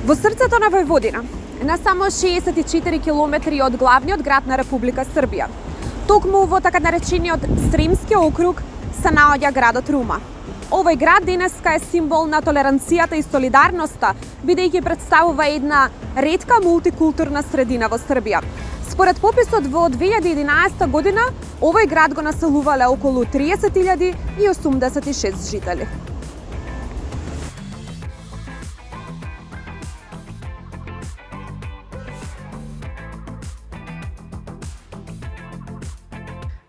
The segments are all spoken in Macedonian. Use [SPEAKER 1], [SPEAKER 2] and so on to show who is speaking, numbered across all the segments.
[SPEAKER 1] Во срцето на Војводина, на само 64 километри од главниот град на Република Србија, токму во така наречениот Сремски округ, се наоѓа градот Рума. Овој град денеска е символ на толеранцијата и солидарноста, бидејќи представува една ретка мултикултурна средина во Србија. Според пописот во 2011 година, овој град го населувале околу 30.086 жители.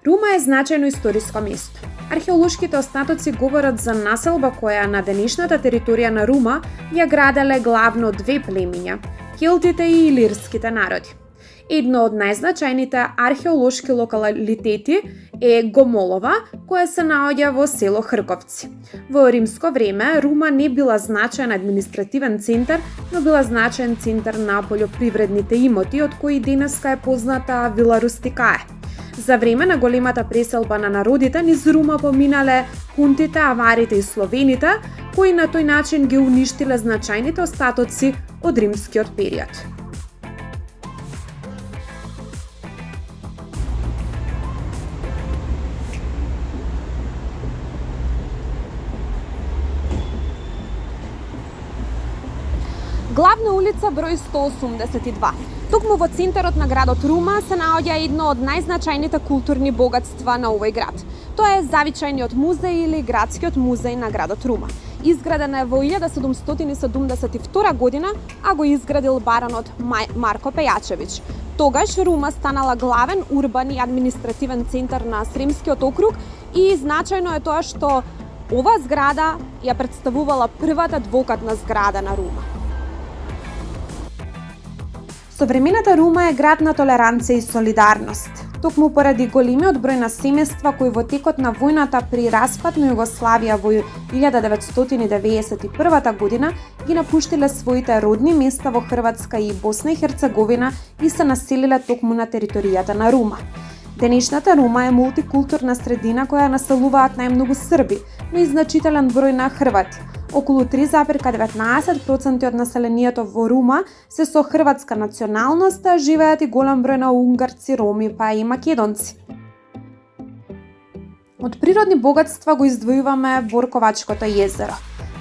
[SPEAKER 1] Рума е значајно историско место. Археолошките остатоци говорат за населба која на денешната територија на Рума ја граделе главно две племиња – келтите и илирските народи. Едно од најзначајните археолошки локалитети е Гомолова, која се наоѓа во село Хрковци. Во римско време Рума не била значаен административен центар, но била значаен центар на полјопривредните имоти, од кои денеска е позната Вила Рустикае. За време на големата преселба на народите низ Рума поминале хунтите, аварите и словените, кои на тој начин ги уништиле значајните остатоци од римскиот период. Главна улица број 182. Токму во центарот на градот Рума се наоѓа едно од најзначајните културни богатства на овој град. Тоа е Завичајниот музеј или Градскиот музеј на градот Рума. Изграден е во 1772 година, а го изградил баронот Марко Пејачевиќ. Тогаш Рума станала главен урбан и административен центар на Сремскиот округ и значајно е тоа што ова зграда ја представувала првата двокатна зграда на Рума. Современата Рума е град на толеранција и солидарност. Токму поради големиот број на семејства кои во текот на војната при распад на Југославија во 1991 година ги напуштиле своите родни места во Хрватска и Босна и Херцеговина и се населиле токму на територијата на Рума. Денешната Рума е мултикултурна средина која населуваат најмногу срби, но и значителен број на хрвати. Околу 3,19% од населението во Рума се со хрватска националност, а живеат и голем број на унгарци, роми, па и македонци. Од природни богатства го издвојуваме Борковачкото езеро.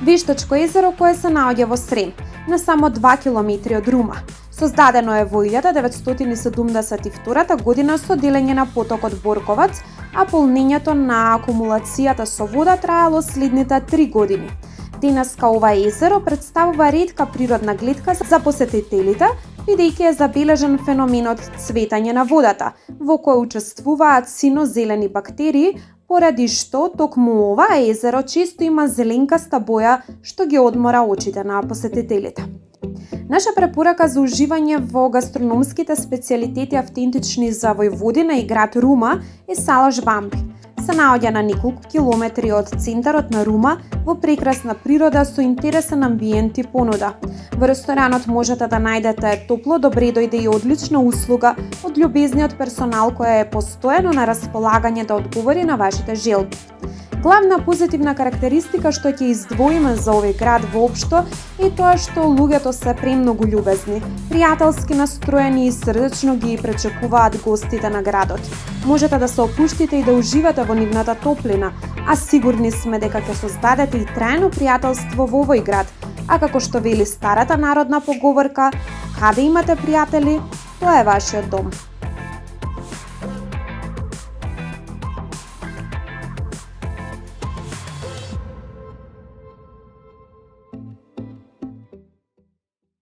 [SPEAKER 1] Вештачко езеро кое се наоѓа во Срем, на само 2 километри од Рума. Создадено е во 1972 година со делење на потокот Борковац, а полнењето на акумулацијата со вода траело следните 3 години. Денеска ова езеро представува ретка природна гледка за посетителите, бидејќи е забележен феноменот цветање на водата, во кој учествуваат сино-зелени бактерии, поради што токму ова езеро често има зеленкаста боја што ги одмора очите на посетителите. Наша препорака за уживање во гастрономските специјалитети автентични за Војводина и град Рума е Салаш Бамби. Се наоѓа на неколку километри од центарот на Рума, во прекрасна природа со интересен амбиент и понуда. Во ресторанот можете да најдете топло добре дојде и одлична услуга од љубезниот персонал која е постојано на располагање да одговори на вашите желби. Главна позитивна карактеристика што ќе издвоиме за овој град воопшто е тоа што луѓето се премногу љубезни, пријателски настроени и срдечно ги пречекуваат гостите на градот. Можете да се опуштите и да уживате во нивната топлина, а сигурни сме дека ќе создадете и трајно пријателство во овој град, а како што вели старата народна поговорка, каде имате пријатели, тоа е вашиот дом.